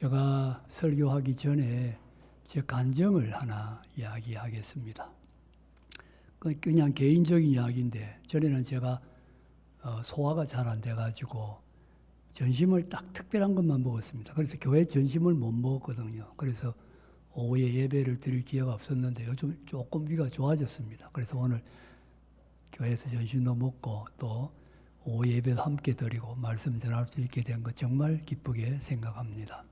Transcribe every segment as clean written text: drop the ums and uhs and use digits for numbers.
제가 설교하기 전에 제 간증을 하나 이야기하겠습니다. 그냥 개인적인 이야기인데, 전에는 제가 소화가 잘 안 돼가지고 전심을 딱 특별한 것만 먹었습니다. 그래서 교회 전심을 못 먹었거든요. 그래서 오후에 예배를 드릴 기회가 없었는데 요즘 조금 위가 좋아졌습니다. 그래서 오늘 교회에서 전심도 먹고 또 오후 예배도 함께 드리고 말씀 전할 수 있게 된 것 정말 기쁘게 생각합니다.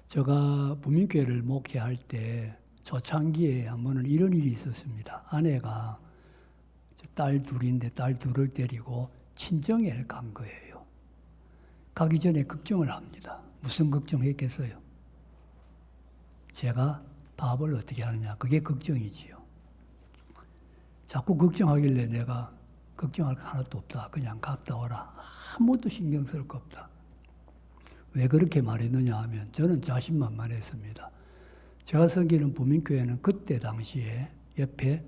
제가 부민교회를 목회할 때 초창기에 한 번은 이런 일이 있었습니다. 아내가 딸 둘인데 딸 둘을 데리고 친정에 간 거예요. 가기 전에 걱정을 합니다. 무슨 걱정했겠어요? 제가 밥을 어떻게 하느냐, 그게 걱정이지요. 자꾸 걱정하길래 내가 걱정할 거 하나도 없다, 그냥 갔다 오라, 아무것도 신경 쓸 거 없다. 왜 그렇게 말했느냐 하면 저는 자신만만했습니다. 제가 섬기는 부민교회는 그때 당시에 옆에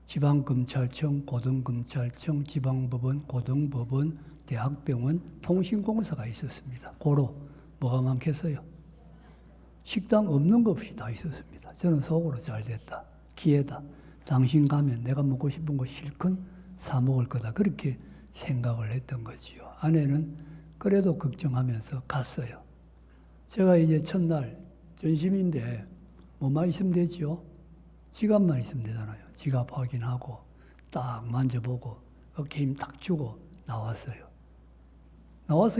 지방검찰청, 고등검찰청, 지방법원, 고등법원, 대학병원, 통신공사가 있었습니다. 고로 뭐가 많겠어요? 식당 없는 것 없이 다 있었습니다. 저는 속으로 잘 됐다, 기회다, 당신 가면 내가 먹고 싶은 거 실컷 사 먹을 거다, 그렇게 생각을 했던 거지요. 아내는 그래도 걱정하면서 갔어요. 제가 이제 첫날 전심인데 뭐만 있으면 되죠? 지갑만 있으면 되잖아요. 지갑 확인하고 딱 만져보고 어깨 힘 딱 주고 나왔어요.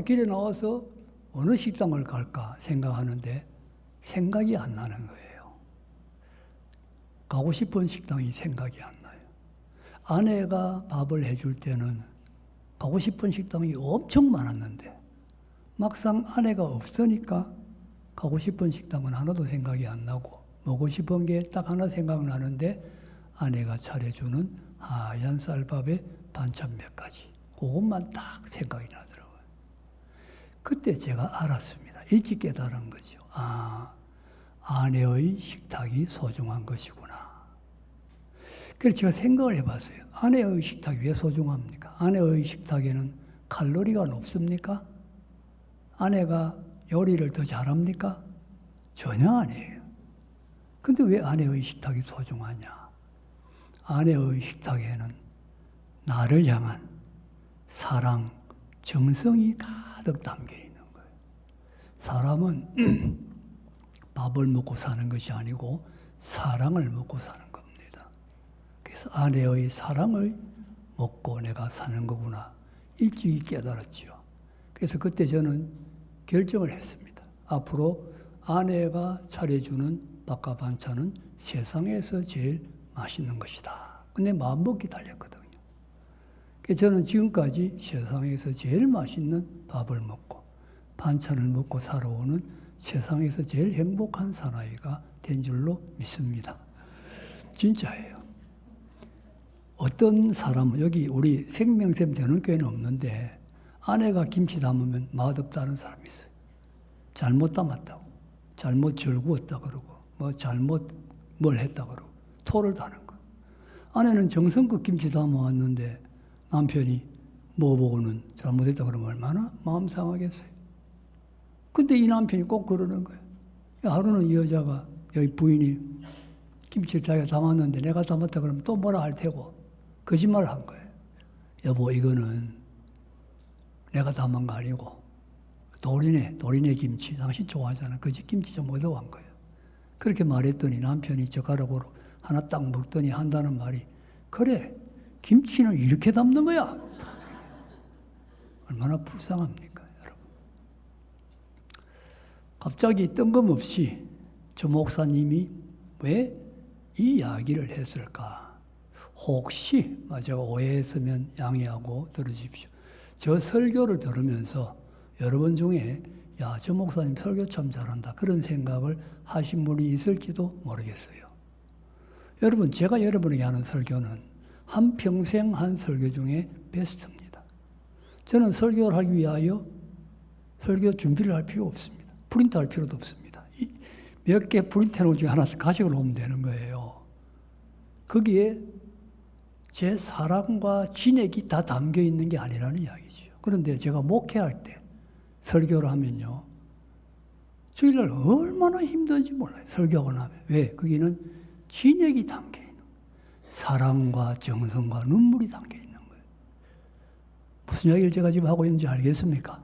길에 나와서 어느 식당을 갈까 생각하는데 생각이 안 나는 거예요. 가고 싶은 식당이 생각이 안 나요. 아내가 밥을 해줄 때는 가고 싶은 식당이 엄청 많았는데 막상 아내가 없으니까 가고 싶은 식당은 하나도 생각이 안 나고 먹고 싶은 게 딱 하나 생각나는데 아내가 차려주는 하얀 쌀밥에 반찬 몇 가지, 그것만 딱 생각이 나더라고요. 그때 제가 알았습니다. 일찍 깨달은 거죠. 아내의 식탁이 소중한 것이구나. 그래서 제가 생각을 해봤어요. 아내의 식탁이 왜 소중합니까? 아내의 식탁에는 칼로리가 높습니까? 아내가 요리를 더 잘합니까? 전혀 아니에요. 근데 왜 아내의 식탁이 소중하냐? 아내의 식탁에는 나를 향한 사랑, 정성이 가득 담겨 있는 거예요. 사람은 밥을 먹고 사는 것이 아니고 사랑을 먹고 사는 겁니다. 그래서 아내의 사랑을 먹고 내가 사는 거구나, 일찍이 깨달았죠. 그래서 그때 저는 결정을 했습니다. 앞으로 아내가 차려주는 밥과 반찬은 세상에서 제일 맛있는 것이다. 근데 마음먹기 달렸거든요. 그래서 저는 지금까지 세상에서 제일 맛있는 밥을 먹고 반찬을 먹고 살아오는 세상에서 제일 행복한 사나이가 된 줄로 믿습니다. 진짜예요. 어떤 사람은, 여기 우리 생명샘 되는 교회는 없는데 아내가 김치 담으면 맛없다는 사람이 있어요. 잘못 담았다고, 잘못 절구었다 그러고, 뭐 잘못 뭘 했다 그러고 토를 다는 거. 아내는 정성껏 김치 담아왔는데 남편이 먹어보고는 잘못했다 그러면 얼마나 마음 상하겠어요. 근데 이 남편이 꼭 그러는 거예요. 하루는 이 여자가, 여기 부인이 김치를 자기가 담았는데 내가 담았다 그러면 또 뭐라 할 테고 거짓말을 한 거예요. 여보, 이거는 내가 담은 거 아니고 도리네 김치, 당신 좋아하잖아, 그 김치 좀 얻어간 거예요. 그렇게 말했더니 남편이 젓가락으로 하나 딱 먹더니 한다는 말이, 그래, 김치는 이렇게 담는 거야. 얼마나 불쌍합니까, 여러분. 갑자기 뜬금없이 저 목사님이 왜 이 이야기를 했을까? 혹시 제가 오해했으면 양해하고 들어주십시오. 저 설교를 들으면서 여러분 중에 야, 저 목사님 설교 참 잘한다, 그런 생각을 하신 분이 있을지도 모르겠어요. 여러분, 제가 여러분에게 하는 설교는 한평생 한 설교 중에 베스트입니다. 저는 설교를 하기 위하여 설교 준비를 할 필요 없습니다. 프린트할 필요도 없습니다. 몇 개 프린트해놓은 중에 하나 가지고 오면 되는 거예요. 거기에 제 사랑과 진액이 다 담겨 있는 게 아니라는 이야기죠. 그런데 제가 목회할 때 설교를 하면요, 주일날 얼마나 힘든지 몰라요. 설교하고 나면. 왜? 거기는 진액이 담겨 있는 거예요. 사랑과 정성과 눈물이 담겨 있는 거예요. 무슨 이야기를 제가 지금 하고 있는지 알겠습니까?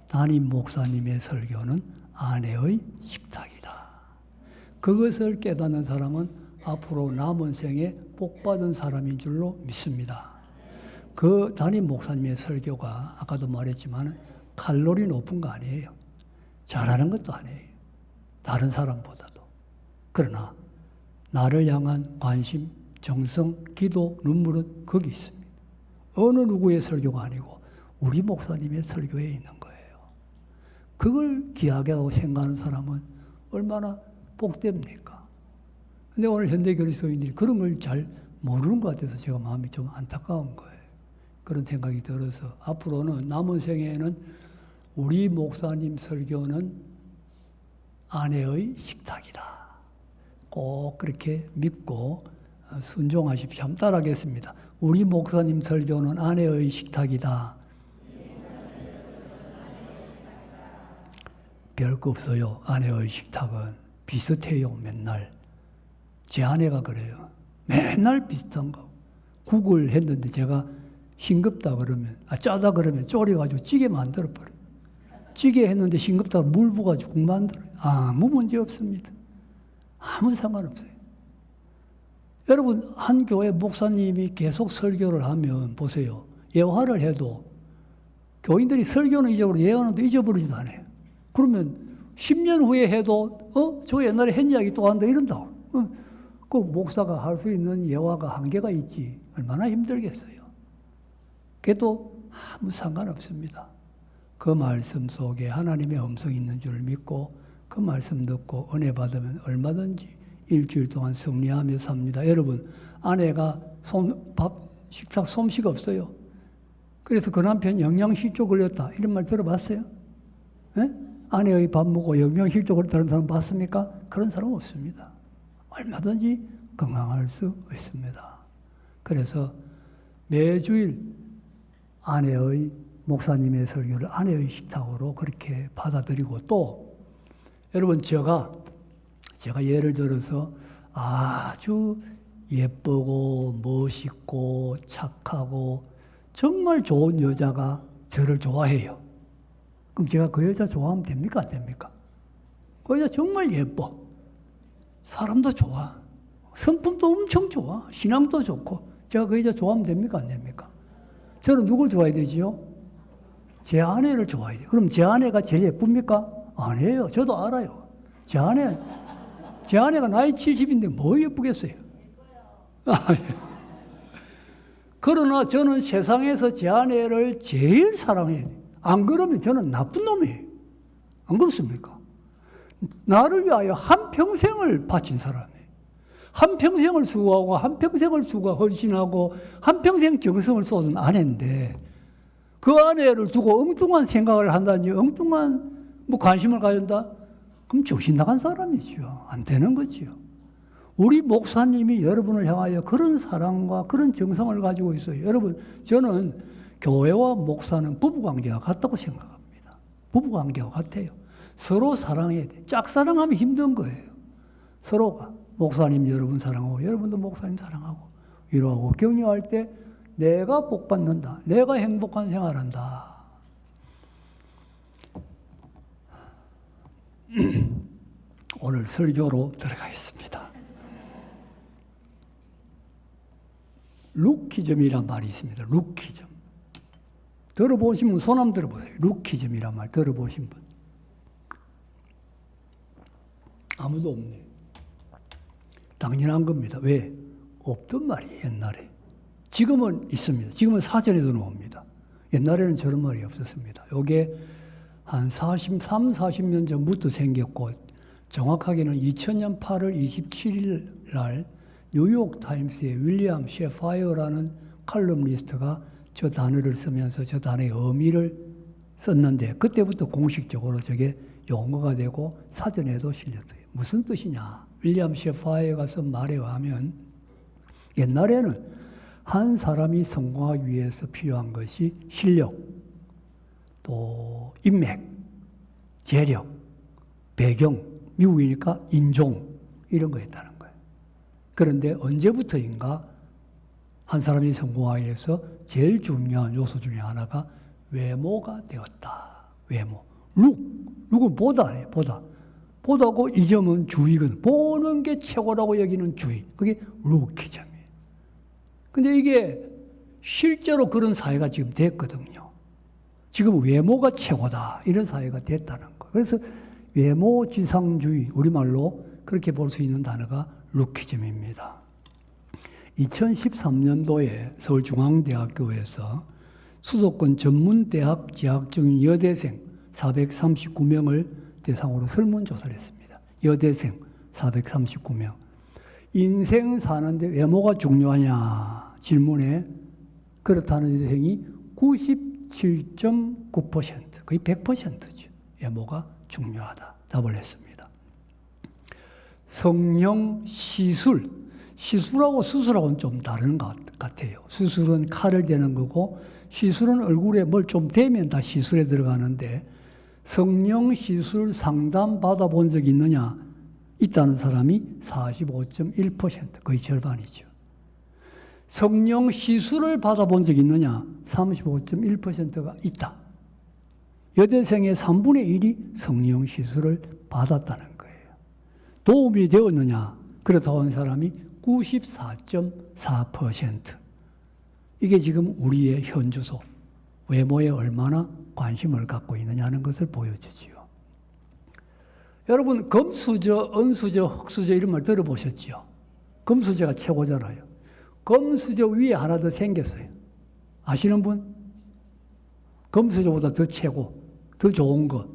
담임 목사님의 설교는 아내의 식탁이다. 그것을 깨닫는 사람은 앞으로 남은 생에 복받은 사람인 줄로 믿습니다. 그 담임 목사님의 설교가 아까도 말했지만 칼로리 높은 거 아니에요. 잘하는 것도 아니에요. 다른 사람보다도. 그러나 나를 향한 관심, 정성, 기도, 눈물은 거기 있습니다. 어느 누구의 설교가 아니고 우리 목사님의 설교에 있는 거예요. 그걸 귀하게라고 생각하는 사람은 얼마나 복됩니까? 근데 오늘 현대 그리스도인들이 그런 걸 잘 모르는 것 같아서 제가 마음이 좀 안타까운 거예요. 그런 생각이 들어서 앞으로는 남은 생에는 우리 목사님 설교는 아내의 식탁이다. 꼭 그렇게 믿고 순종하십시오. 한번 따라하겠습니다. 우리 목사님 설교는 아내의 식탁이다. 별거 없어요. 아내의 식탁은 비슷해요. 맨날. 제 아내가 그래요. 맨날 비슷한 거. 국을 했는데 제가 싱겁다 그러면, 짜다 그러면 졸여가지고 찌개 만들어버려요. 찌개 했는데 싱겁다고 물 부어가지고 국 만들어요. 아무 문제 없습니다. 아무 상관없어요. 여러분, 한 교회 목사님이 계속 설교를 하면 보세요. 예화를 해도 교인들이 설교는 잊어버리고 예화는 또 잊어버리지도 않아요. 그러면 10년 후에 해도 저 옛날에 한 이야기 또 한다 이런다고. 그 목사가 할 수 있는 예화가 한계가 있지. 얼마나 힘들겠어요. 그래도 아무 상관없습니다. 그 말씀 속에 하나님의 음성이 있는 줄 믿고 그 말씀 듣고 은혜 받으면 얼마든지 일주일 동안 승리하며 삽니다. 여러분, 아내가 식탁 솜씨가 없어요. 그래서 그 남편 영양실조 걸렸다. 이런 말 들어봤어요? 네? 아내의 밥 먹고 영양실조 걸렸다는 사람 봤습니까? 그런 사람 없습니다. 얼마든지 건강할 수 있습니다. 그래서 매주일 아내의 목사님의 설교를 아내의 식탁으로 그렇게 받아들이고 또 여러분 제가 예를 들어서 아주 예쁘고 멋있고 착하고 정말 좋은 여자가 저를 좋아해요. 그럼 제가 그 여자 좋아하면 됩니까? 안 됩니까? 그 여자 정말 예뻐. 사람도 좋아. 성품도 엄청 좋아. 신앙도 좋고. 제가 그 여자 좋아하면 됩니까? 안 됩니까? 저는 누굴 좋아해야 되지요? 제 아내를 좋아해요. 그럼 제 아내가 제일 예쁩니까? 아니에요. 저도 알아요. 제 아내가 나이 70인데 뭐 예쁘겠어요? 그러나 저는 세상에서 제 아내를 제일 사랑해야 돼요. 안 그러면 저는 나쁜 놈이에요. 안 그렇습니까? 나를 위하여 한평생을 바친 사람이에요. 한평생을 수고하고 한평생을 헌신하고 한평생 정성을 쏟은 아내인데 그 아내를 두고 엉뚱한 생각을 한다든지 엉뚱한 관심을 가진다? 그럼 정신 나간 사람이죠. 안 되는 거죠. 우리 목사님이 여러분을 향하여 그런 사랑과 그런 정성을 가지고 있어요. 여러분, 저는 교회와 목사는 부부관계가 같다고 생각합니다. 부부관계가 같아요. 서로 사랑해야 돼. 짝사랑하면 힘든 거예요. 서로가. 목사님 여러분 사랑하고 여러분도 목사님 사랑하고 위로하고 격려할 때 내가 복받는다. 내가 행복한 생활한다. 오늘 설교로 들어가겠습니다. 루키즘이란 말이 있습니다. 루키즘. 들어보신 분 손 한번 들어보세요. 루키즘이란 말 들어보신 분. 아무도 없네. 당연한 겁니다. 왜? 없던 말이에요, 옛날에. 지금은 있습니다. 지금은 사전에도 나옵니다. 옛날에는 저런 말이 없었습니다. 이게 한 40년 전부터 생겼고 정확하게는 2000년 8월 27일 날 뉴욕타임스의 윌리엄 셰파이어라는 칼럼니스트가 저 단어를 쓰면서 저 단어의 의미를 썼는데 그때부터 공식적으로 저게 용어가 되고 사전에도 실렸어요. 무슨 뜻이냐? 윌리엄 셰파이어가 쓴 말에 의하면 옛날에는 한 사람이 성공하기 위해서 필요한 것이 실력, 또 인맥, 재력, 배경, 미국이니까 인종 이런 거였다는 거예요. 그런데 언제부터인가 한 사람이 성공하기 위해서 제일 중요한 요소 중에 하나가 외모가 되었다. 외모. 룩은 보다예요. 보다고 이 점은 주의거든. 보는 게 최고라고 여기는 주의. 그게 루키즘이에요. 근데 이게 실제로 그런 사회가 지금 됐거든요. 지금 외모가 최고다. 이런 사회가 됐다는 거예요. 그래서 외모 지상주의, 우리말로 그렇게 볼 수 있는 단어가 루키즘입니다. 2013년도에 서울중앙대학교에서 수도권 전문대학 재학 중인 여대생 439명을 대상으로 설문조사를 했습니다. 여대생 439명. 인생 사는데 외모가 중요하냐 질문에 그렇다는 대생이 97.9%, 거의 100%죠. 외모가 중요하다. 답을 했습니다. 성형 시술하고 수술하고는 좀 다른 것 같아요. 수술은 칼을 대는 거고 시술은 얼굴에 뭘 좀 대면 다 시술에 들어가는데 성형 시술 상담 받아본 적이 있느냐? 있다는 사람이 45.1%, 거의 절반이죠. 성형 시술을 받아본 적이 있느냐? 35.1%가 있다. 여대생의 3분의 1이 성형 시술을 받았다는 거예요. 도움이 되었느냐? 그렇다고 하는 사람이 94.4%. 이게 지금 우리의 현주소, 외모에 얼마나 관심을 갖고 있느냐는 것을 보여주지요. 여러분, 금수저, 은수저, 흑수저 이런 말 들어보셨죠? 금수저가 최고잖아요. 금수저 위에 하나 더 생겼어요. 아시는 분? 금수저보다 더 최고, 더 좋은 것.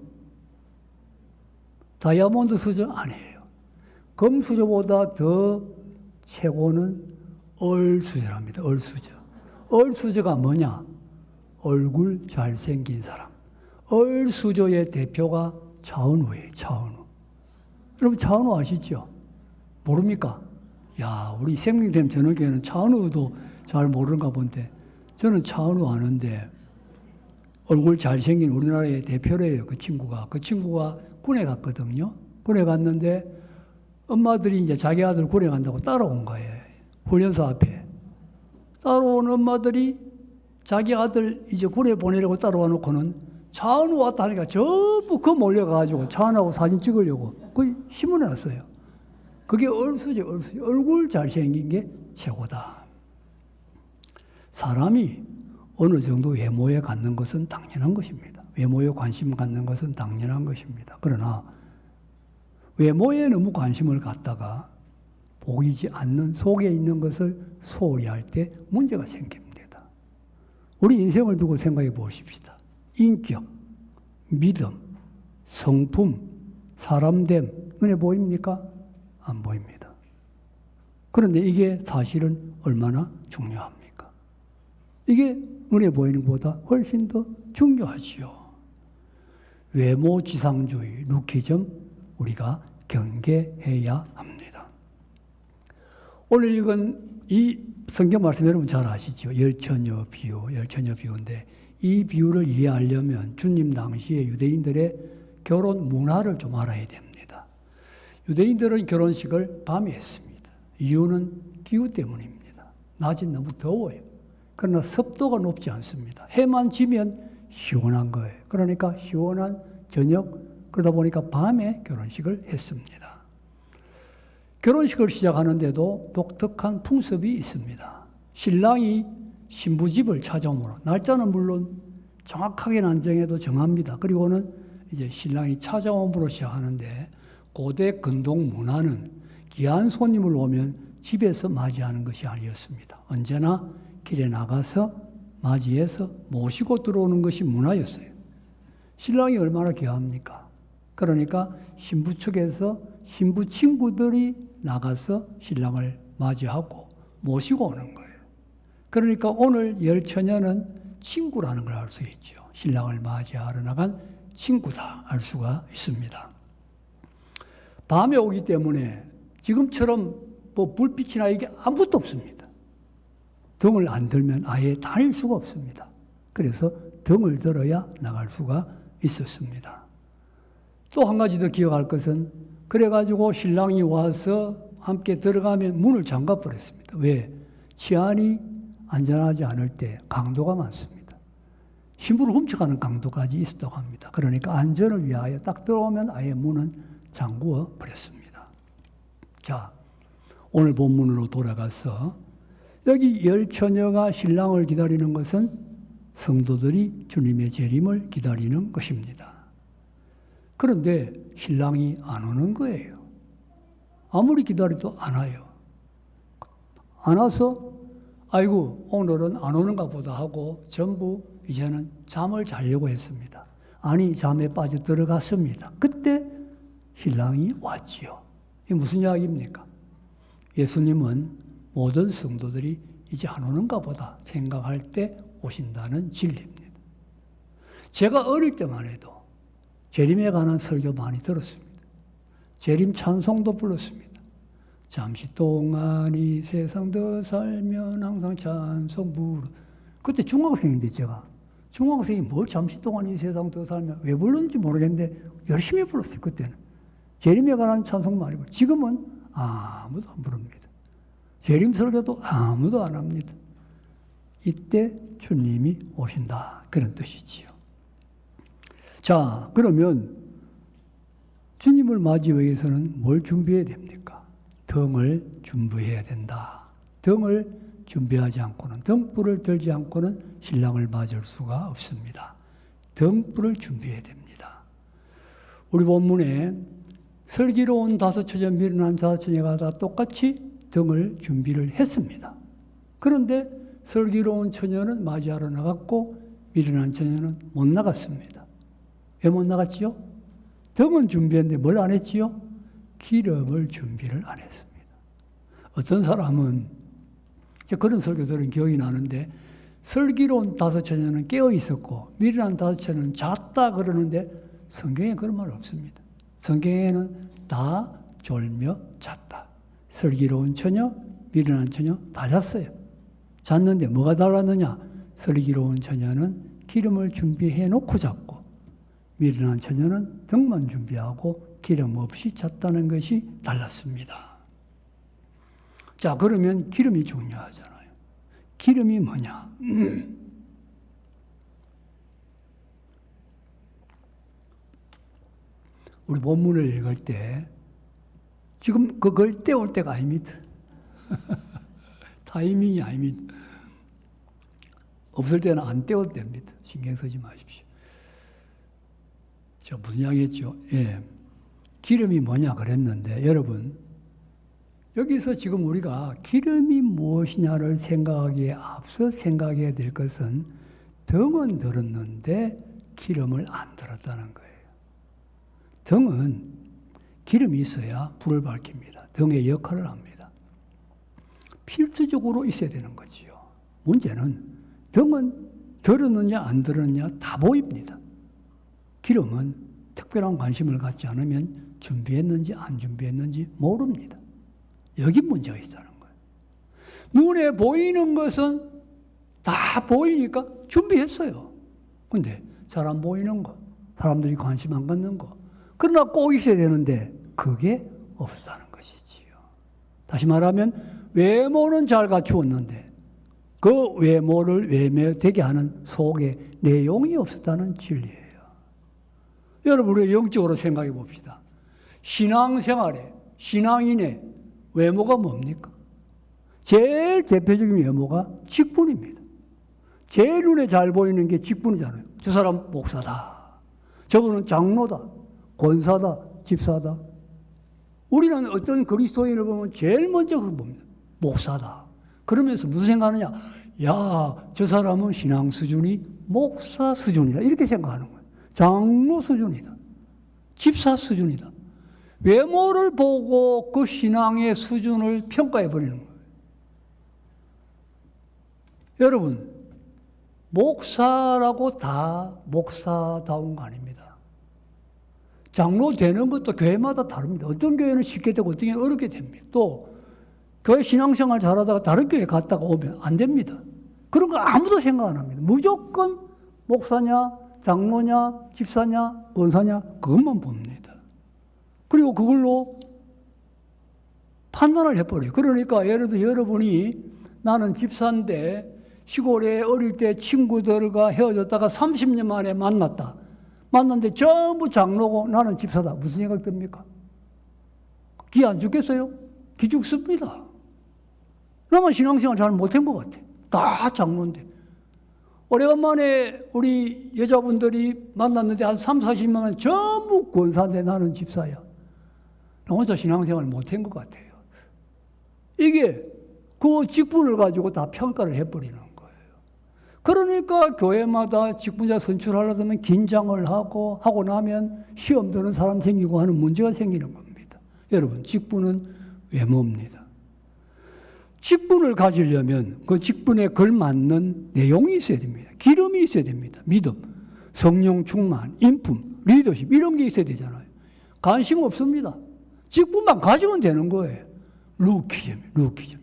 다이아몬드 수저 아니에요. 금수저보다 더 최고는 얼수저랍니다. 얼수저. 얼수저가 뭐냐? 얼굴 잘생긴 사람. 얼수저의 대표가 차은우예요. 차은우. 여러분 차은우 아시죠? 모릅니까? 야, 우리 생명샘 전원교회는 차은우도 잘 모르는가 본데 저는 차은우 아는데 얼굴 잘생긴 우리나라의 대표래요. 그 친구가 군에 갔거든요. 군에 갔는데 엄마들이 이제 자기 아들 군에 간다고 따라온 거예요. 훈련소 앞에. 따라온 엄마들이 자기 아들 이제 군에 보내려고 따라와 놓고는 차은우 왔다 하니까 전부 그 몰려가가지고 차은우하고 사진 찍으려고 그 신문에 났어요. 그게 얼수죠. 얼굴 잘생긴 게 최고다. 사람이 어느 정도 외모에 갖는 것은 당연한 것입니다. 외모에 관심 갖는 것은 당연한 것입니다. 그러나 외모에 너무 관심을 갖다가 보이지 않는 속에 있는 것을 소홀히 할 때 문제가 생깁니다. 우리 인생을 두고 생각해 보십시다. 인격, 믿음, 성품, 사람됨 눈에 보입니까? 안 보입니다. 그런데 이게 사실은 얼마나 중요합니까? 이게 눈에 보이는 것보다 훨씬 더 중요하지요. 외모 지상주의, 루키즘 우리가 경계해야 합니다. 오늘 읽은 이 성경 말씀 여러분 잘 아시죠? 열처녀 비유인데 이 비유를 이해하려면 주님 당시에 유대인들의 결혼 문화를 좀 알아야 됩니다. 유대인들은 결혼식을 밤에 했습니다. 이유는 기후 때문입니다. 낮이 너무 더워요. 그러나 습도가 높지 않습니다. 해만 지면 시원한 거예요. 그러니까 시원한 저녁, 그러다 보니까 밤에 결혼식을 했습니다. 결혼식을 시작하는데도 독특한 풍습이 있습니다. 신랑이 신부집을 찾아오므로 날짜는 물론 정확하게는 안 정해도 정합니다. 그리고는 이제 신랑이 찾아옴으로 시작하는데 고대 근동 문화는 귀한 손님을 오면 집에서 맞이하는 것이 아니었습니다. 언제나 길에 나가서 맞이해서 모시고 들어오는 것이 문화였어요. 신랑이 얼마나 귀합니까? 그러니까 신부 측에서 신부 친구들이 나가서 신랑을 맞이하고 모시고 오는 거예요. 그러니까 오늘 열처녀는 친구라는 걸 알 수 있죠. 신랑을 맞이하러 나간 친구다 알 수가 있습니다. 밤에 오기 때문에 지금처럼 뭐 불빛이나 이게 아무것도 없습니다. 등을 안 들면 아예 다닐 수가 없습니다. 그래서 등을 들어야 나갈 수가 있었습니다. 또 한 가지 더 기억할 것은 그래가지고 신랑이 와서 함께 들어가면 문을 잠가 버렸습니다. 왜? 치안이 안전하지 않을 때 강도가 많습니다. 신부를 훔쳐가는 강도까지 있었다고 합니다. 그러니까 안전을 위하여 딱 들어오면 아예 문은 잠그어 버렸습니다. 자, 오늘 본문으로 돌아가서 여기 열 처녀가 신랑을 기다리는 것은 성도들이 주님의 재림을 기다리는 것입니다. 그런데 신랑이 안 오는 거예요. 아무리 기다려도 안 와요. 안 와서 아이고 오늘은 안 오는가 보다 하고 전부 이제는 잠을 자려고 했습니다. 아니 잠에 빠져 들어갔습니다. 그때 신랑이 왔지요. 이게 무슨 이야기입니까? 예수님은 모든 성도들이 이제 안 오는가 보다 생각할 때 오신다는 진리입니다. 제가 어릴 때만 해도 재림에 관한 설교 많이 들었습니다. 재림 찬송도 불렀습니다. 잠시 동안 이 세상 더 살면 항상 찬송 부르. 그때 중학생인데 제가 중학생이 뭘 잠시 동안 이 세상 더 살면 왜 불렀는지 모르겠는데 열심히 불렀어요. 그때는 재림에 관한 찬송 많이 불렀어요. 지금은 아무도 안 부릅니다. 재림 설교도 아무도 안 합니다. 이때 주님이 오신다 그런 뜻이지요. 자, 그러면 주님을 맞이하기 위해서는 뭘 준비해야 됩니까? 등을 준비해야 된다. 등을 준비하지 않고는, 등불을 들지 않고는 신랑을 맞을 수가 없습니다. 등불을 준비해야 됩니다. 우리 본문에 슬기로운 다섯 처녀, 미련한 다섯 처녀가 다 똑같이 등을 준비를 했습니다. 그런데 슬기로운 처녀는 맞이하러 나갔고 미련한 처녀는 못 나갔습니다. 왜 못 나갔지요? 등은 준비했는데 뭘 안 했지요? 기름을 준비를 안 했습니다. 어떤 사람은 그런 설교들은 기억이 나는데 슬기로운 다섯 처녀는 깨어 있었고 미련한 다섯 처녀는 잤다 그러는데 성경에 그런 말 없습니다. 성경에는 다 졸며 잤다. 슬기로운 처녀, 미련한 처녀 다 잤어요. 잤는데 뭐가 달랐느냐? 슬기로운 처녀는 기름을 준비해 놓고 잤고 미련한 처녀는 등만 준비하고 기름 없이 잤다는 것이 달랐습니다. 자, 그러면 기름이 중요하잖아요. 기름이 뭐냐? 우리 본문을 읽을 때 지금 그걸 때울 때가 아닙니다. 타이밍이 아닙니다. 없을 때는 안 때워도 됩니다. 신경 쓰지 마십시오. 저 무슨 이야기했죠? 예. 기름이 뭐냐 그랬는데 여러분 여기서 지금 우리가 기름이 무엇이냐를 생각하기에 앞서 생각해야 될 것은 등은 들었는데 기름을 안 들었다는 거예요. 등은 기름이 있어야 불을 밝힙니다. 등의 역할을 합니다. 필수적으로 있어야 되는 거지요. 문제는 등은 들었느냐 안 들었느냐 다 보입니다. 기름은 특별한 관심을 갖지 않으면 준비했는지 안 준비했는지 모릅니다. 여기 문제가 있다는 거예요. 눈에 보이는 것은 다 보이니까 준비했어요. 근데 잘 안 보이는 거, 사람들이 관심 안 갖는 거, 그러나 꼭 있어야 되는데 그게 없었다는 것이지요. 다시 말하면 외모는 잘 갖추었는데 그 외모를 외면되게 하는 속에 내용이 없었다는 진리예요. 여러분 우리가 영적으로 생각해 봅시다. 신앙생활에 신앙인의 외모가 뭡니까? 제일 대표적인 외모가 직분입니다. 제일 눈에 잘 보이는 게 직분이잖아요. 저 사람 목사다. 저분은 장로다. 권사다. 집사다. 우리는 어떤 그리스도인을 보면 제일 먼저 그걸 봅니다. 목사다. 그러면서 무슨 생각하느냐? 야, 저 사람은 신앙 수준이 목사 수준이다. 이렇게 생각하는 거예요. 장로 수준이다. 집사 수준이다. 외모를 보고 그 신앙의 수준을 평가해 버리는 거예요. 여러분, 목사라고 다 목사다운 거 아닙니다. 장로 되는 것도 교회마다 다릅니다. 어떤 교회는 쉽게 되고 어떤 교회는 어렵게 됩니다. 또 교회 신앙생활 잘하다가 다른 교회 갔다가 오면 안 됩니다. 그런 거 아무도 생각 안 합니다. 무조건 목사냐, 장로냐, 집사냐, 권사냐 그것만 봅니다. 그걸로 판단을 해버려요. 그러니까 예를 들어 여러분이 나는 집사인데 시골에 어릴 때 친구들과 헤어졌다가 30년 만에 만났다. 만났는데 전부 장로고 나는 집사다. 무슨 생각 듭니까? 기 안 죽겠어요? 기 죽습니다. 나만 신앙생활 잘 못한 것 같아. 다 장로인데. 오래간만에 우리 여자분들이 만났는데 한 3, 40만 원 전부 권사인데 나는 집사야. 나 혼자 신앙생활 못한 것 같아요. 이게 그 직분을 가지고 다 평가를 해버리는 거예요. 그러니까 교회마다 직분자 선출하려면 긴장을 하고 나면 시험 드는 사람 생기고 하는 문제가 생기는 겁니다. 여러분, 직분은 외모입니다. 직분을 가지려면 그 직분에 걸맞는 내용이 있어야 됩니다. 기름이 있어야 됩니다. 믿음, 성령 충만, 인품, 리더십 이런 게 있어야 되잖아요. 관심 없습니다. 직분만 가지면 되는 거예요. 루키즘,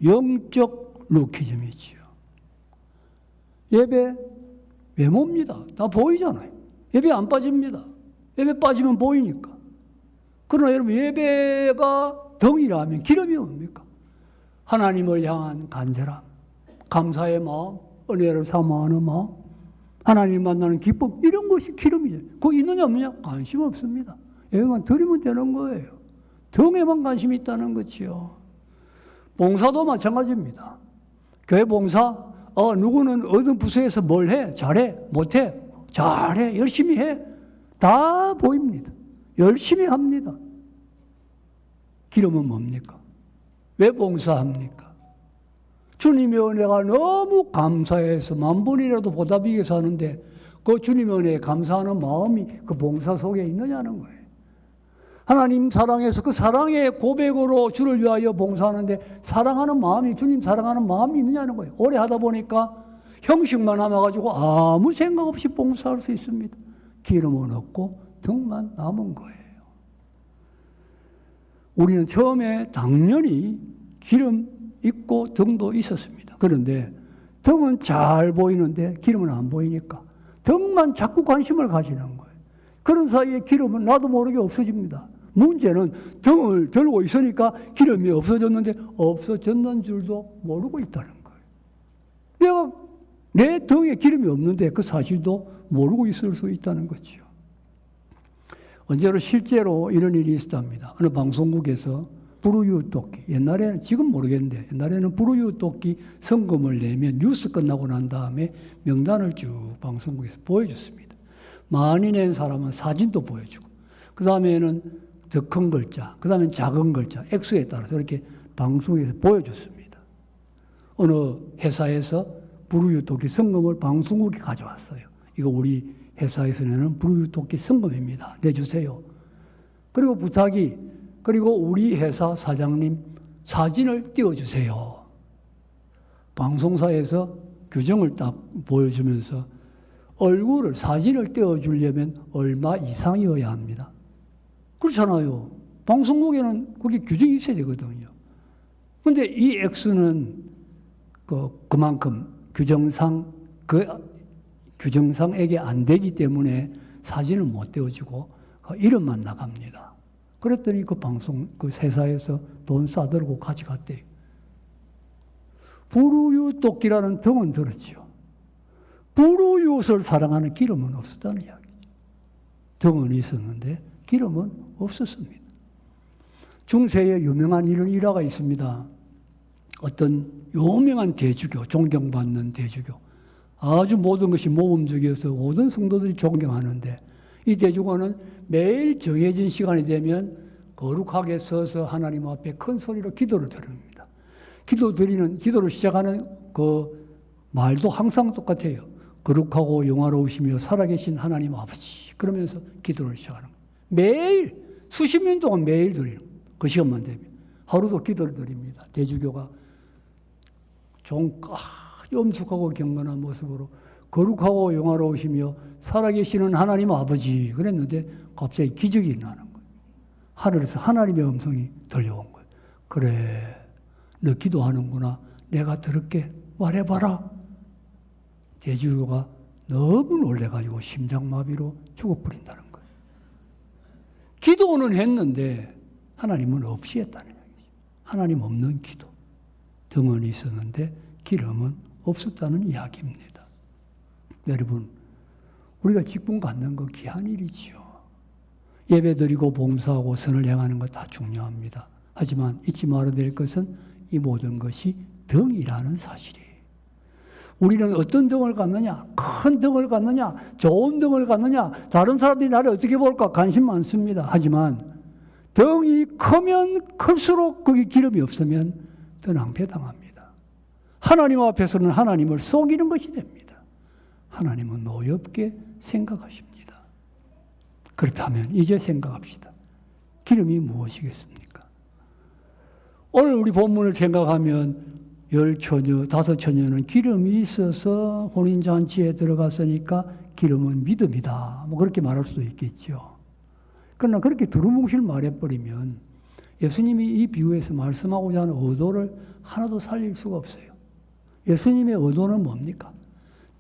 영적 루키즘이지요. 예배 외모입니다. 다 보이잖아요. 예배 안 빠집니다. 예배 빠지면 보이니까. 그러나 여러분 예배가 덩이라면 기름이 뭡니까? 하나님을 향한 간절함, 감사의 마음, 은혜를 사모하는 마음, 하나님 만나는 기쁨 이런 것이 기름이죠. 거기 있느냐 없느냐? 관심 없습니다. 예배만 드리면 되는 거예요. 덩에만 관심이 있다는 거지요. 봉사도 마찬가지입니다. 교회 봉사, 누구는 어떤 부서에서 뭘 해? 잘해? 못해? 잘해? 열심히 해? 다 보입니다. 열심히 합니다. 기름은 뭡니까? 왜 봉사합니까? 주님의 은혜가 너무 감사해서 만 번이라도 보답하기 위해서 하는데 그 주님의 은혜에 감사하는 마음이 그 봉사 속에 있느냐는 거예요. 하나님 사랑해서 그 사랑의 고백으로 주를 위하여 봉사하는데 사랑하는 마음이 주님 사랑하는 마음이 있느냐는 거예요. 오래 하다 보니까 형식만 남아가지고 아무 생각 없이 봉사할 수 있습니다. 기름은 없고 등만 남은 거예요. 우리는 처음에 당연히 기름 있고 등도 있었습니다. 그런데 등은 잘 보이는데 기름은 안 보이니까 등만 자꾸 관심을 가지는 거예요. 그런 사이에 기름은 나도 모르게 없어집니다. 문제는 등을 들고 있으니까 기름이 없어졌는데 없어졌는 줄도 모르고 있다는 거예요. 내 등에 기름이 없는데 그 사실도 모르고 있을 수 있다는 거죠. 언제로 실제로 이런 일이 있었답니다. 어느 방송국에서 불우이웃돕기, 옛날에는 지금 모르겠는데 옛날에는 불우이웃돕기 성금을 내면 뉴스 끝나고 난 다음에 명단을 쭉 방송국에서 보여줬습니다. 많이 낸 사람은 사진도 보여주고 그 다음에는 더 큰 글자, 그 다음에 작은 글자, 액수에 따라서 이렇게 방송에서 보여줬습니다. 어느 회사에서 불우이웃돕기 성금을 방송국에 가져왔어요. 이거 우리 회사에서 내는 불우이웃돕기 성금입니다. 내주세요. 그리고 부탁이 그리고 우리 회사 사장님 사진을 띄워주세요. 방송사에서 규정을 딱 보여주면서 얼굴을 사진을 띄워주려면 얼마 이상이어야 합니다. 그렇잖아요. 방송국에는 그게 규정이 있어야 되거든요. 그런데 이 액수는 그만큼 규정상에게 안 되기 때문에 사진을 못 띄워주고 이름만 나갑니다. 그랬더니 그 회사에서 돈 싸들고 가져갔대요. 불우이웃돕기라는 등은 들었죠. 불우이웃을 사랑하는 기름은 없었다는 이야기죠. 등은 있었는데 기름은 없었습니다. 중세에 유명한 이런 일화가 있습니다. 어떤 유명한 대주교, 존경받는 대주교. 아주 모든 것이 모범적이어서 모든 성도들이 존경하는데 이 대주교는 매일 정해진 시간이 되면 거룩하게 서서 하나님 앞에 큰 소리로 기도를 드립니다. 기도를 시작하는 그 말도 항상 똑같아요. 거룩하고 영화로우시며 살아계신 하나님 아버지. 그러면서 기도를 시작하는 거예요. 매일 수십 년 동안 매일 드리는 거예요. 그 시간만 되면. 하루도 기도를 드립니다. 대주교가 좀 엄숙하고 경건한 모습으로 거룩하고 영화로우시며 살아계시는 하나님 아버지 그랬는데 갑자기 기적이 나는 거예요. 하늘에서 하나님의 음성이 들려온 거예요. 그래, 너 기도하는구나. 내가 들을게. 말해봐라. 대주교가 너무 놀래가지고 심장마비로 죽어버린다는 거예요. 기도는 했는데 하나님은 없이 했다는 이야기죠. 하나님 없는 기도. 등은 있었는데 기름은 없었다는 이야기입니다. 여러분, 우리가 직분 갖는 거 귀한 일이지요. 예배드리고 봉사하고 선을 행하는 것 다 중요합니다. 하지만 잊지 말아야 될 것은 이 모든 것이 등이라는 사실이에요. 우리는 어떤 등을 갖느냐? 큰 등을 갖느냐? 좋은 등을 갖느냐? 다른 사람들이 나를 어떻게 볼까? 관심 많습니다. 하지만 등이 크면 클수록 거기 기름이 없으면 더 낭패당합니다. 하나님 앞에서는 하나님을 속이는 것이 됩니다. 하나님은 노엽게 생각하십니다. 그렇다면 이제 생각합시다. 기름이 무엇이겠습니까? 오늘 우리 본문을 생각하면 10처녀, 5처녀는 기름이 있어서 혼인잔치에 들어갔으니까 기름은 믿음이다. 뭐 그렇게 말할 수도 있겠죠. 그러나 그렇게 두루뭉실 말해버리면 예수님이 이 비유에서 말씀하고자 하는 의도를 하나도 살릴 수가 없어요. 예수님의 의도는 뭡니까?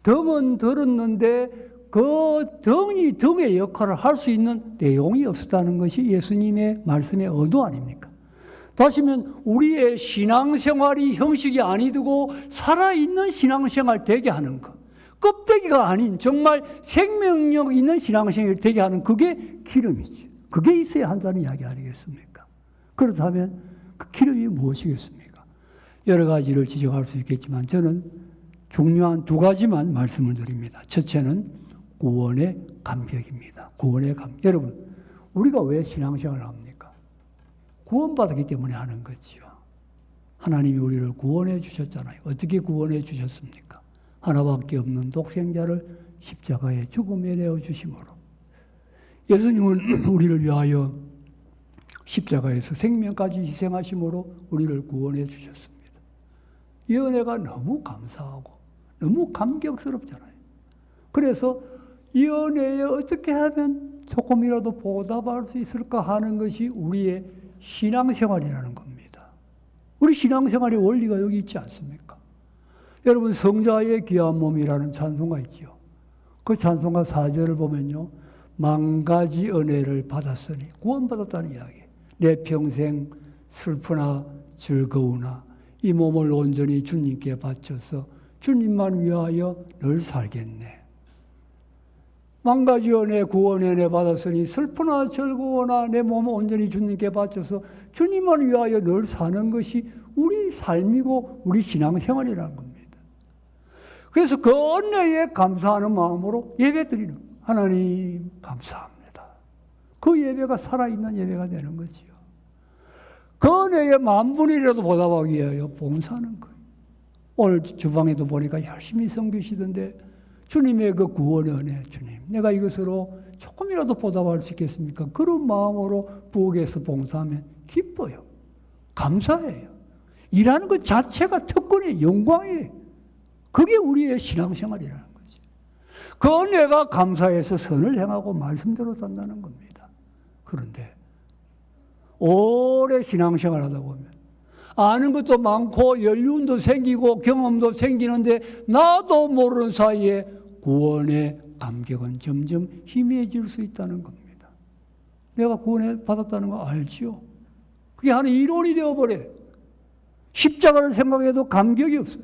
등은 들었는데 그 등이 등의 역할을 할 수 있는 내용이 없었다는 것이 예수님의 말씀의 의도 아닙니까? 다시면 우리의 신앙생활이 형식이 아니고 살아있는 신앙생활 되게 하는 것. 껍데기가 아닌 정말 생명력 있는 신앙생활 되게 하는 그게 기름이지. 그게 있어야 한다는 이야기 아니겠습니까? 그렇다면 그 기름이 무엇이겠습니까? 여러 가지를 지적할 수 있겠지만 저는 중요한 2가지만 말씀을 드립니다. 첫째는 구원의 감격입니다. 구원의 감격. 여러분, 우리가 왜 신앙생활을 합니까? 구원받았기 때문에 하는 거지요. 하나님이 우리를 구원해 주셨잖아요. 어떻게 구원해 주셨습니까? 하나밖에 없는 독생자를 십자가의 죽음에 내어 주심으로. 예수님은 우리를 위하여 십자가에서 생명까지 희생하심으로 우리를 구원해 주셨습니다. 이 은혜가 너무 감사하고 너무 감격스럽잖아요. 그래서 이 은혜에 어떻게 하면 조금이라도 보답할 수 있을까 하는 것이 우리의 신앙생활이라는 겁니다. 우리 신앙생활의 원리가 여기 있지 않습니까? 여러분, 성자의 귀한 몸이라는 찬송가 있죠. 그 찬송가 4절을 보면요. 만가지 은혜를 받았으니 구원받았다는 이야기. 내 평생 슬프나 즐거우나 이 몸을 온전히 주님께 바쳐서 주님만 위하여 늘 살겠네. 만가지 은혜, 구원의 은혜 받았으니 슬프나 즐거우나 내 몸을 온전히 주님께 바쳐서 주님만 위하여 늘 사는 것이 우리 삶이고 우리 신앙생활이라는 겁니다. 그래서 그 은혜에 감사하는 마음으로 예배드리는 하나님 감사합니다. 그 예배가 살아있는 예배가 되는 거지요. 그 은혜에 만분이라도 보답하기 위하여 봉사하는 거예요. 오늘 주방에도 보니까 열심히 섬기시던데 주님의 그 구원의 은혜, 주님, 내가 이것으로 조금이라도 보답할 수 있겠습니까? 그런 마음으로 부엌에서 봉사하면 기뻐요. 감사해요. 일하는 것 자체가 특권이에요. 영광이에요. 그게 우리의 신앙생활이라는 거지. 그 은혜가 감사해서 선을 행하고 말씀대로 산다는 겁니다. 그런데 오래 신앙생활 하다 보면 아는 것도 많고 연륜도 생기고 경험도 생기는데 나도 모르는 사이에 구원의 감격은 점점 희미해질 수 있다는 겁니다. 내가 구원을 받았다는 거 알지요? 그게 하나의 이론이 되어버려요. 십자가를 생각해도 감격이 없어요.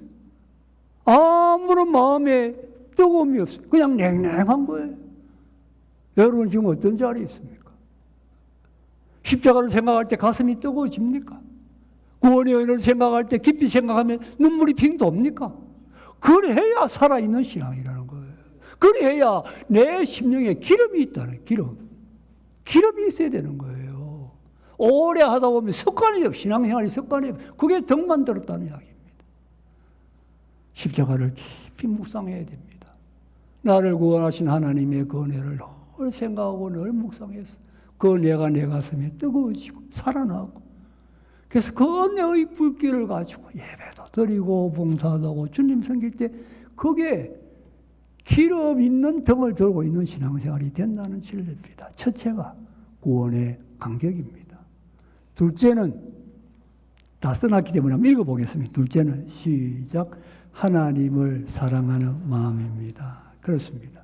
아무런 마음에 뜨거움이 없어요. 그냥 냉랭한 거예요. 여러분 지금 어떤 자리에 있습니까? 십자가를 생각할 때 가슴이 뜨거워집니까? 구원의 은혜를 생각할 때 깊이 생각하면 눈물이 핑 돕니까? 그래야 살아있는 신앙이라는 거예요. 그래야 내 심령에 기름이 있다는 기름. 기름이 있어야 되는 거예요. 오래 하다 보면 습관이 되고 신앙생활이 습관이 되고 그게 덕만 들었다는 이야기입니다. 십자가를 깊이 묵상해야 됩니다. 나를 구원하신 하나님의 그 은혜를 늘 생각하고 늘 묵상해서 그 은혜가 내 가슴에 뜨거워지고 살아나고 그래서 그 은혜의 불길을 가지고 예배도 드리고 봉사하고 주님 섬길 때 그게 기름 있는 등을 들고 있는 신앙생활이 된다는 진리입니다. 첫째가 구원의 감격입니다. 둘째는 다 써놨기 때문에 한번 읽어보겠습니다. 둘째는 시작 하나님을 사랑하는 마음입니다. 그렇습니다.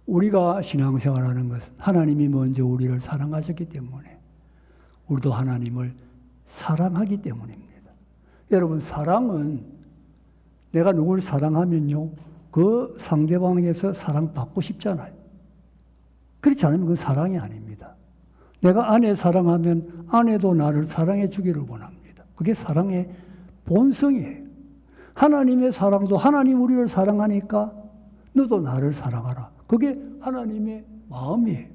우리가 신앙생활하는 것은 하나님이 먼저 우리를 사랑하셨기 때문에 우리도 하나님을 사랑하기 때문입니다. 여러분, 사랑은 내가 누구를 사랑하면요, 그 상대방에게서 사랑받고 싶잖아요. 그렇지 않으면 그건 사랑이 아닙니다. 내가 아내 사랑하면 아내도 나를 사랑해 주기를 원합니다. 그게 사랑의 본성이에요. 하나님의 사랑도 하나님 우리를 사랑하니까 너도 나를 사랑하라. 그게 하나님의 마음이에요.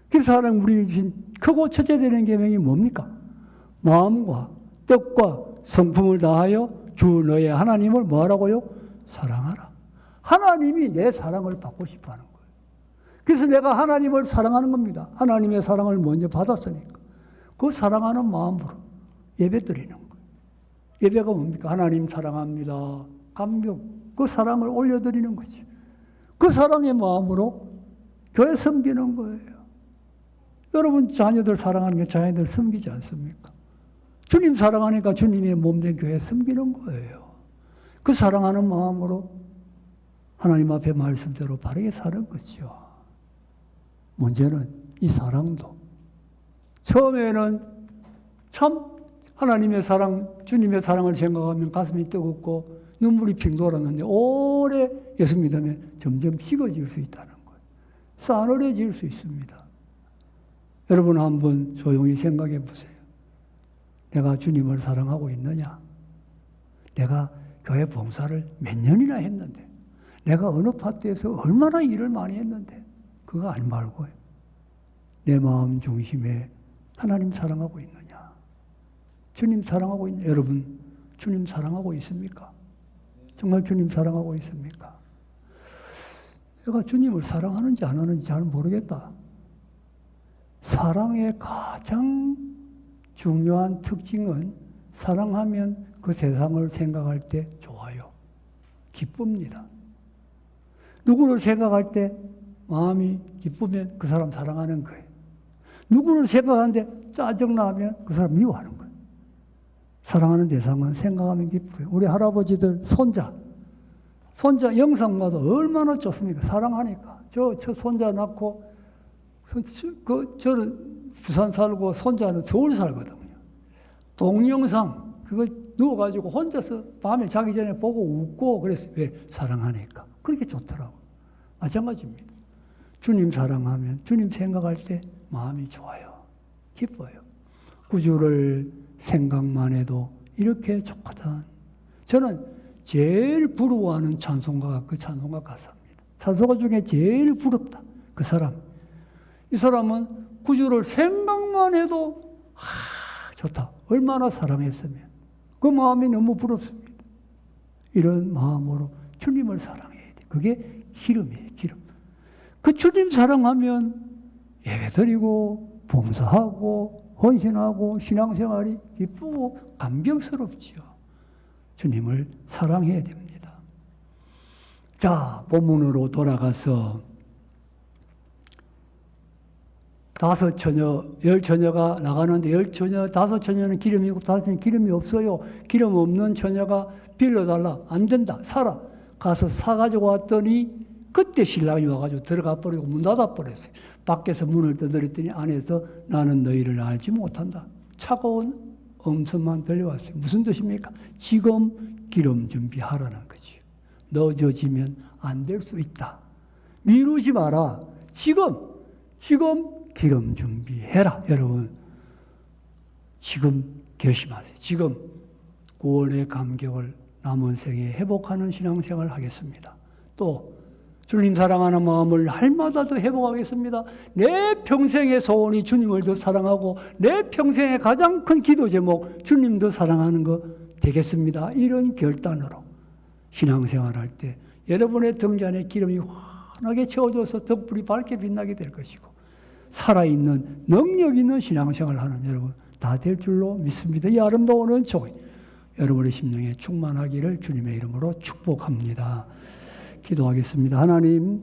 그래서 하나님 우리 주신 크고 첫째 되는 계명이 뭡니까? 마음과 뜻과 성품을 다하여 주 너의 하나님을 뭐하라고요? 사랑하라. 하나님이 내 사랑을 받고 싶어하는 거예요. 그래서 내가 하나님을 사랑하는 겁니다. 하나님의 사랑을 먼저 받았으니까 그 사랑하는 마음으로 예배 드리는 거예요. 예배가 뭡니까? 하나님 사랑합니다. 감격, 그 사랑을 올려드리는 거죠. 그 사랑의 마음으로 교회 섬기는 거예요. 여러분 자녀들 사랑하는 게 자녀들 섬기지 않습니까? 주님 사랑하니까 주님의 몸된 교회 섬기는 거예요. 그 사랑하는 마음으로 하나님 앞에 말씀대로 바르게 사는 거죠. 문제는 이 사랑도 처음에는 참 하나님의 사랑, 주님의 사랑을 생각하면 가슴이 뜨겁고 눈물이 핑 돌았는데 오래 예수 믿으면 점점 식어질 수 있다는 거예요. 싸늘해질 수 있습니다. 여러분 한번 조용히 생각해 보세요. 내가 주님을 사랑하고 있느냐? 내가 교회 봉사를 몇 년이나 했는데 내가 어느 파트에서 얼마나 일을 많이 했는데 그거 아니 말고 내 마음 중심에 하나님 사랑하고 있느냐? 주님 사랑하고 있느냐? 여러분 주님 사랑하고 있습니까? 정말 주님 사랑하고 있습니까? 내가 주님을 사랑하는지 안 하는지 잘 모르겠다. 사랑의 가장 중요한 특징은 사랑하면 그 세상을 생각할 때 좋아요. 기쁩니다. 누구를 생각할 때 마음이 기쁘면 그 사람 사랑하는 거예요. 누구를 생각하는데 짜증나면 그 사람 미워하는 거예요. 사랑하는 대상은 생각하면 기뻐요. 우리 할아버지들 손자 영상 봐도 얼마나 좋습니까? 사랑하니까. 저 손자 낳고 저는 부산 살고 손자는 서울 살거든요. 동영상 그거 누워가지고 혼자서 밤에 자기 전에 보고 웃고 그랬어요. 왜? 사랑하니까. 그렇게 좋더라고. 마찬가지입니다. 주님 사랑하면 주님 생각할 때 마음이 좋아요. 기뻐요. 구주를 생각만 해도 이렇게 좋거든. 저는 제일 부러워하는 찬송가가 그 찬송가 가사입니다. 찬송가 중에 제일 부럽다. 그 사람. 이 사람은 구주를 생각만 해도 좋다. 얼마나 사랑했으면. 그 마음이 너무 부럽습니다. 이런 마음으로 주님을 사랑해야 돼. 그게 기름이에요. 기름. 그 주님 사랑하면 예배드리고 봉사하고 헌신하고 신앙생활이 기쁘고 감격스럽지요. 주님을 사랑해야 됩니다. 자, 본문으로 돌아가서 5처녀, 10처녀가 나가는데 10처녀, 5처녀는 기름이 있고 5처녀는 기름이 없어요. 기름 없는 처녀가 빌려달라. 안 된다. 사라. 가서 사가지고 왔더니 그때 신랑이 와가지고 들어가 버리고 문 닫아 버렸어요. 밖에서 문을 두드렸더니 안에서 나는 너희를 알지 못한다. 차가운 음성만 들려왔어요. 무슨 뜻입니까? 지금 기름 준비하라는 거죠. 늦어지면 안 될 수 있다. 미루지 마라. 지금 기름 준비해라. 여러분 지금 결심하세요. 지금 구원의 감격을 남은 생에 회복하는 신앙생활을 하겠습니다. 또 주님 사랑하는 마음을 날마다 더 회복하겠습니다. 내 평생의 소원이 주님을 더 사랑하고 내 평생의 가장 큰 기도 제목 주님 더 사랑하는 거 되겠습니다. 이런 결단으로 신앙생활할 때 여러분의 등잔에 기름이 환하게 채워져서 덕불이 밝게 빛나게 될 것이고 살아있는 능력 있는 신앙생활을 하는 여러분 다 될 줄로 믿습니다. 이 아름다운 은총이 여러분의 심령에 충만하기를 주님의 이름으로 축복합니다. 기도하겠습니다. 하나님